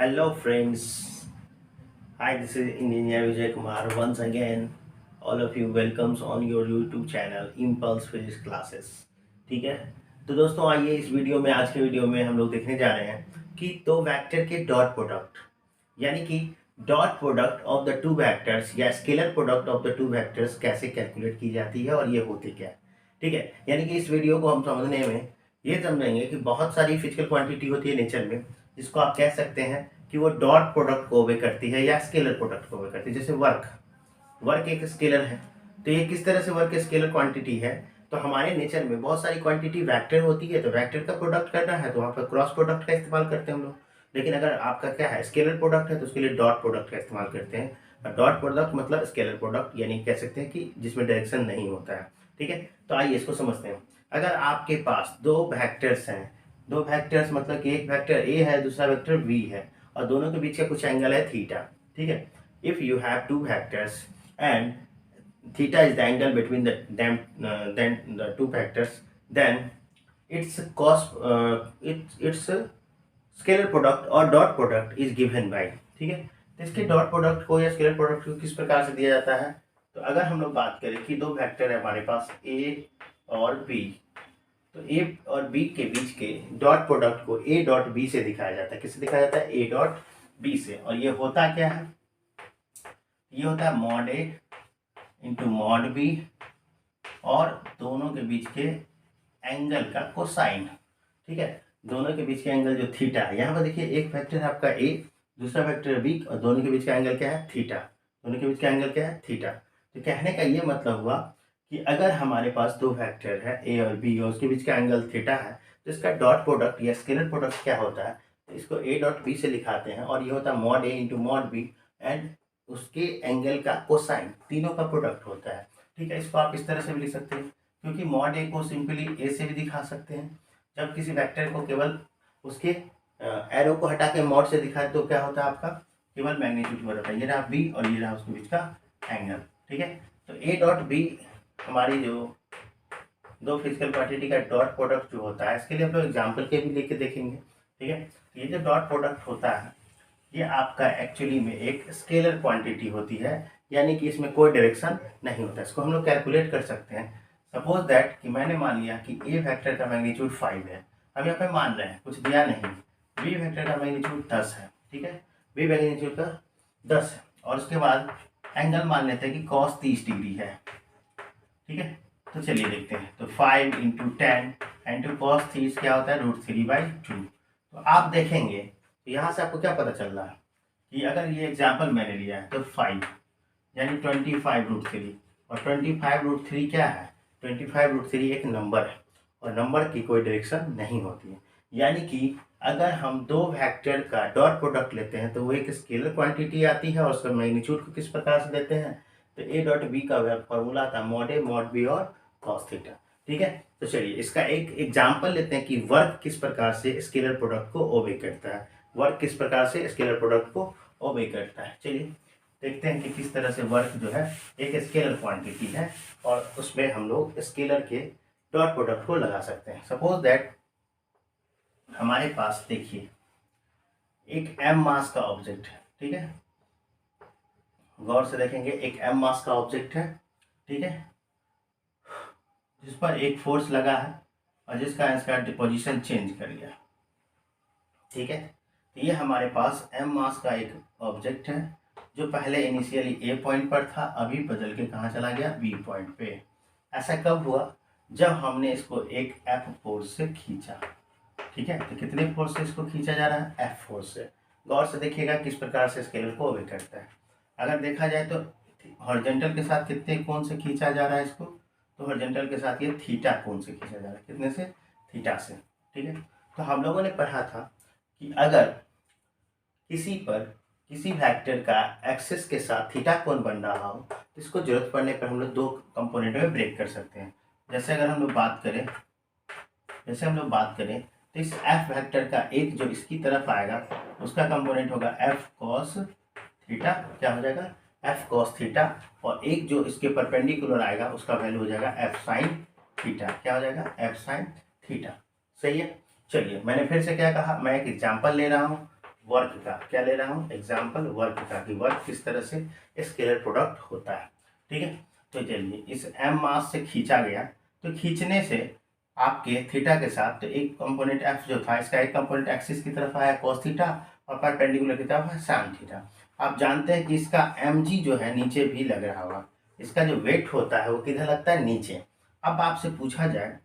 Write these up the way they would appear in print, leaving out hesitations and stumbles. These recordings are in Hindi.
Hello friends. Hi, this is Engineer Vijay Kumar once again. All of you welcomes on your YouTube channel Impulse Physics Classes. ठीक है, तो दोस्तों आइए इस वीडियो में, आज के वीडियो में हम लोग देखने जा रहे हैं कि दो वेक्टर के डॉट प्रोडक्ट, यानी कि dot product of the two vectors या scalar product of the two vectors कैसे कैलकुलेट की जाती है और ये होती क्या है। ठीक है, यानी कि इस वीडियो को हम समझने में ये समझेंगे कि बहुत सारी फिजिकल क्वांटिटी होती है नेचर में, जिसको आप कह सकते हैं कि वो डॉट प्रोडक्ट को ओबे करती है या स्केलर प्रोडक्ट को ओबे करती है। जैसे वर्क, वर्क एक स्केलर है, तो ये किस तरह से वर्क स्केलर क्वांटिटी है। तो हमारे नेचर में बहुत सारी क्वांटिटी वेक्टर होती है, तो वेक्टर का प्रोडक्ट करना है तो वहाँ पर क्रॉस प्रोडक्ट का इस्तेमाल करते हैं हम लोग। लेकिन अगर आपका क्या है, स्केलर प्रोडक्ट है, तो उसके लिए डॉट प्रोडक्ट का इस्तेमाल करते हैं। और डॉट प्रोडक्ट मतलब स्केलर प्रोडक्ट, यानी कह सकते हैं कि जिसमें डायरेक्शन नहीं होता है। ठीक है, तो आइए इसको समझते हैं। अगर आपके पास दो वेक्टर्स हैं, दो वेक्टर्स मतलब कि एक वेक्टर ए है, दूसरा वेक्टर बी है, और दोनों के बीच का कुछ एंगल है थीटा। ठीक है, if you have two vectors and theta is the angle between then the two vectors, then its cos its scalar product और dot product is given by. ठीक है, तो इसके डॉट प्रोडक्ट को या स्केलर प्रोडक्ट को किस प्रकार से दिया जाता है। तो अगर हम लोग बात करें कि दो वेक्टर है हमारे पास ए और बी, तो ए और बी के बीच के डॉट प्रोडक्ट को ए डॉट बी से दिखाया जाता है। किससे दिखाया जाता है? ए डॉट बी से। और ये होता क्या है? ये होता है mod A into mod B और दोनों के बीच के एंगल का कोसाइन। ठीक है, दोनों के बीच के एंगल जो थीटा है, यहाँ पर देखिए एक वेक्टर है आपका ए, दूसरा वेक्टर बी, और दोनों के बीच का एंगल क्या है? थीटा। दोनों के बीच का एंगल क्या है? थीटा। तो कहने का ये मतलब हुआ कि अगर हमारे पास दो वेक्टर है ए और बी और उसके बीच का एंगल थीटा है, तो इसका डॉट प्रोडक्ट या स्केलर प्रोडक्ट क्या होता है? तो इसको ए डॉट बी से लिखाते हैं, और ये होता है mod A into mod B and उसके एंगल का कोसाइन, तीनों का प्रोडक्ट होता है। ठीक है, इसको आप इस तरह से भी लिख सकते हैं, क्योंकि मॉड ए को सिंपली ए से भी दिखा सकते हैं। जब किसी वेक्टर को केवल उसके एरो को हटा के मॉड से दिखाए तो क्या होता है? आपका केवल मैग्नीट्यूड होता है। ये रहा बी और ये रहा उसके बीच का एंगल। ठीक है, तो ए डॉट बी हमारी जो दो फिजिकल क्वांटिटी का डॉट प्रोडक्ट जो होता है, इसके लिए हम लोग एग्जाम्पल के भी लेके देखेंगे। ठीक है, ये जो डॉट प्रोडक्ट होता है ये आपका एक्चुअली में एक स्केलर क्वांटिटी होती है, यानी कि इसमें कोई डायरेक्शन नहीं होता। इसको हम लोग कैलकुलेट कर सकते हैं। सपोज दैट कि मैंने मान लिया कि ए वेक्टर का मैग्नीट्यूड 5 है। अब यहाँ पे मान रहे हैं, कुछ दिया नहीं। बी वेक्टर का मैग्नीट्यूड 10 है। ठीक है, बी मैग्नीट्यूड का 10 है, और उसके बाद एंगल मान लेते हैं कि cos 30 डिग्री है। ठीक है, तो चलिए देखते हैं। तो 5 इंटू 10 इंटू कॉस 30 क्या होता है? √3/2। तो आप देखेंगे तो यहाँ से आपको क्या पता चल रहा है कि अगर ये एग्जाम्पल मैंने लिया है तो 5 यानी 25√3, और 25√3 क्या है? 25√3 एक नंबर है, और नंबर की कोई डायरेक्शन नहीं होती है। यानी कि अगर हम दो वेक्टर का डॉट प्रोडक्ट लेते हैं तो वो एक स्केलर क्वांटिटी आती है, और उसका मैग्नीट्यूड को किस प्रकार से देते हैं? तो ए डॉट बी का फॉर्मूला था मॉड ए मॉड बी और कॉस थीटा। ठीक है, तो चलिए इसका एक एग्जाम्पल लेते हैं कि वर्क किस प्रकार से स्केलर प्रोडक्ट को ओबे करता है। वर्क किस प्रकार से स्केलर प्रोडक्ट को ओबे करता है। चलिए देखते हैं कि किस तरह से वर्क जो है एक स्केलर क्वांटिटी है, और उसमें हम लोग स्केलर के डॉट प्रोडक्ट को लगा सकते हैं। सपोज दैट हमारे पास देखिए एक एम मास का ऑब्जेक्ट है। ठीक है, गौर से देखेंगे, एक एम मास का ऑब्जेक्ट है। ठीक है, जिस पर एक फोर्स लगा है और जिसका इसका पोजीशन चेंज कर गया। ठीक है, तो ये हमारे पास एम मास का एक ऑब्जेक्ट है जो पहले इनिशियली ए पॉइंट पर था, अभी बदल के कहाँ चला गया? बी पॉइंट पे। ऐसा कब हुआ? जब हमने इसको एक एफ फोर्स से खींचा। ठीक है, तो कितने फोर्स से इसको खींचा जा रहा है? एफ फोर्स से। गौर से देखिएगा किस प्रकार से स्केलर को ओबे करता है। अगर देखा जाए तो हॉरिजॉन्टल के साथ कितने कोण से खींचा जा रहा है इसको? तो हॉरिजॉन्टल के साथ ये थीटा कोण से खींचा जा रहा है। कितने से? थीटा से। ठीक है, तो हम लोगों ने पढ़ा था कि अगर किसी वेक्टर का एक्सिस के साथ थीटा कोण बन रहा हो तो इसको जरूरत पड़ने पर हम लोग दो कंपोनेंट में ब्रेक कर सकते हैं। जैसे अगर हम लोग बात करें तो इस एफ वेक्टर का एक जो इसकी तरफ आएगा उसका कंपोनेंट होगा एफ कॉस थीटा। क्या हो जाएगा? F cos theta. और एक जो इसके परपेंडिकुलर आएगा उसका वैल्यू हो जाएगा एफ साइन थीटा। क्या हो जाएगा? F sine theta. सही है। चलिए मैंने फिर से क्या कहा, मैं एक एग्जांपल ले रहा हूँ वर्क का, क्या ले रहा हूँ एग्जाम्पल वर्क का, कि वर्क किस तरह से स्केलर प्रोडक्ट होता है। ठीक है, तो चलिए इस एम मास से खींचा गया, तो खींचने से आपके थीटा के साथ, तो एक कंपोनेंट एफ जो था इसका एक कंपोनेंट एक्सिस की तरफ आया कॉस थीटा और परपेंडिकुलर की तरफ है साइन थीटा। आप जानते हैं कि इसका एम जी जो है नीचे भी लग रहा होगा, इसका जो वेट होता है वो किधर लगता है, नीचे। अब आपसे पूछा जाए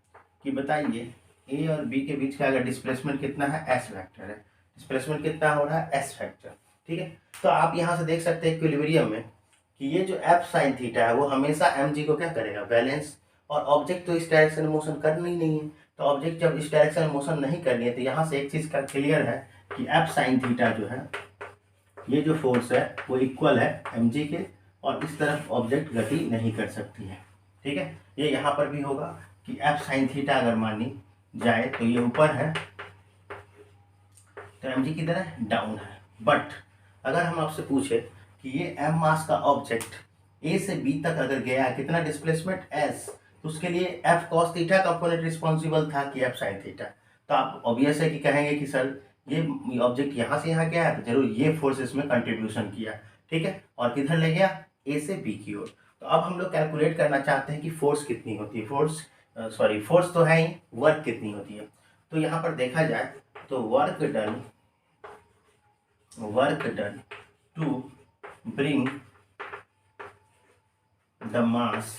कि बताइए ए और बी के बीच का अगर डिस्प्लेसमेंट कितना है, एस वेक्टर है, डिस्प्लेसमेंट कितना हो रहा है, एस वेक्टर। ठीक है, तो आप यहाँ से देख सकते हैं इक्विलिब्रियम में कि ये जो एफ साइन थीटा है वो हमेशा एम जी को क्या करेगा, बैलेंस। और ऑब्जेक्ट तो इस डायरेक्शन में मोशन करना ही नहीं है, तो ऑब्जेक्ट जब इस डायरेक्शन में मोशन नहीं करनी है तो यहाँ से एक चीज़ का क्लियर है कि एफ साइन थीटा जो है, ये जो फोर्स है वो इक्वल है एम जी के, और इस तरफ ऑब्जेक्ट गति नहीं कर सकती है। ठीक है, ये यहाँ पर भी होगा कि एफ साइन थीटा अगर मानी जाए तो ये ऊपर है, तो एम जी किधर है, डाउन है। बट अगर हम आपसे पूछे कि ये एम मास का ऑब्जेक्ट ए से बी तक अगर गया है, कितना डिस्प्लेसमेंट एस, तो उसके लिए F cos theta component responsible था कि एफ साइन थीटा। तो आप ऑब्वियस है कि कहेंगे कि सर ये ऑब्जेक्ट यहाँ से यहाँ गया है, तो जरूर ये फोर्स इसमें कंट्रीब्यूशन किया। ठीक है, और किधर ले गया, ए से बी की ओर। तो अब हम लोग कैलकुलेट करना चाहते हैं कि फोर्स कितनी होती है, फोर्स तो है ही, वर्क कितनी होती है। तो यहाँ पर देखा जाए तो work done to bring the mass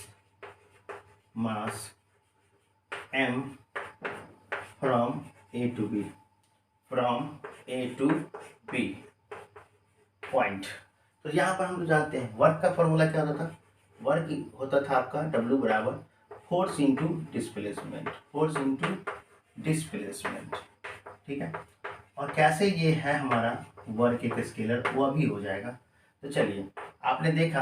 m from A to B point. तो यहाँ पर हम लोग जानते हैं वर्क का फॉर्मूला क्या होता था, वर्क होता था आपका W बराबर फोर्स इंटू डिस्प्लेसमेंट। ठीक है, और कैसे ये है हमारा वर्क एक स्केलर, वो अभी हो जाएगा। तो चलिए, आपने देखा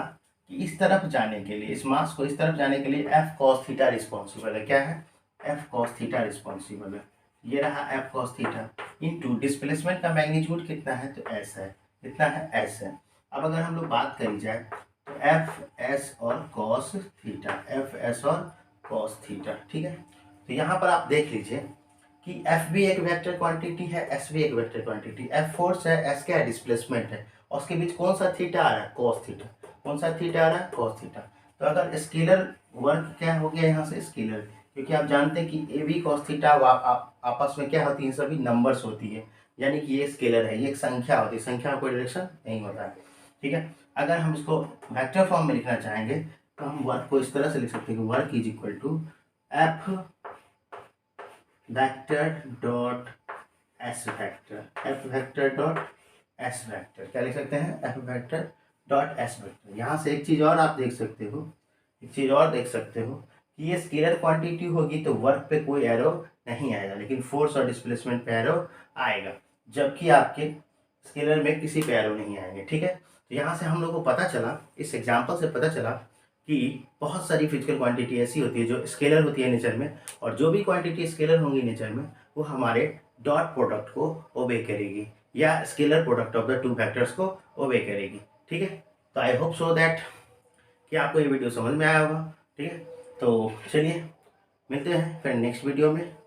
कि इस तरफ जाने के लिए, इस मास को इस तरफ जाने के लिए एफ कॉस थीटा रिस्पॉन्सिबल है। क्या है, एफ कॉस थीटा रिस्पॉन्सिबल है। ये रहा F cos theta into displacement का मैग्नीट्यूड कितना है, तो एस है, कितना है, एस है। अब अगर हम लोग बात करी जाए तो एफ एस और कॉस थीटा, एफ एस और कॉस थीटा। ठीक है, तो यहाँ पर आप देख लीजिए कि एफ भी एक वेक्टर क्वांटिटी है, एस भी एक वेक्टर क्वांटिटी। एफ फोर्स है, एस क्या है, डिस्प्लेसमेंट है, और उसके बीच कौन सा थीटा आ रहा है, कॉस थीटा। कौन सा थीटा आ रहा है, कॉस थीटा। तो अगर स्केलर वर्क क्या हो गया यहाँ से, स्केलर, क्योंकि आप जानते हैं कि ए बी कॉस थीटा आपस में क्या होती है, सभी नंबर्स होती है, यानी कि ये स्केलर है, ये एक संख्या होती है, संख्या में कोई डायरेक्शन नहीं होता है। ठीक है, अगर हम इसको वेक्टर फॉर्म में लिखना चाहेंगे तो हम वर्क को इस तरह से लिख सकते हैं कि work is equal to F vector dot S vector, F vector dot S vector. क्या लिख सकते हैं, F vector dot S vector. यहाँ से एक चीज़ और आप देख सकते हो, एक चीज़ और देख सकते हो कि ये स्केलर क्वांटिटी होगी तो वर्क पे कोई एरो नहीं आएगा, लेकिन फोर्स और डिस्प्लेसमेंट पे एरो आएगा, जबकि आपके स्केलर में किसी पे एरो नहीं आएंगे। ठीक है, तो यहाँ से हम लोग को पता चला, इस एग्जाम्पल से पता चला कि बहुत सारी फिजिकल क्वांटिटी ऐसी होती है जो स्केलर होती है नेचर में, और जो भी क्वांटिटी स्केलर होंगी नेचर में वो हमारे डॉट प्रोडक्ट को ओबे करेगी, या scalar product of the two factors को ओबे करेगी। ठीक है, तो आई होप सो दैट कि आपको ये वीडियो समझ में आया होगा। ठीक है, तो चलिए मिलते हैं फिर नेक्स्ट वीडियो में।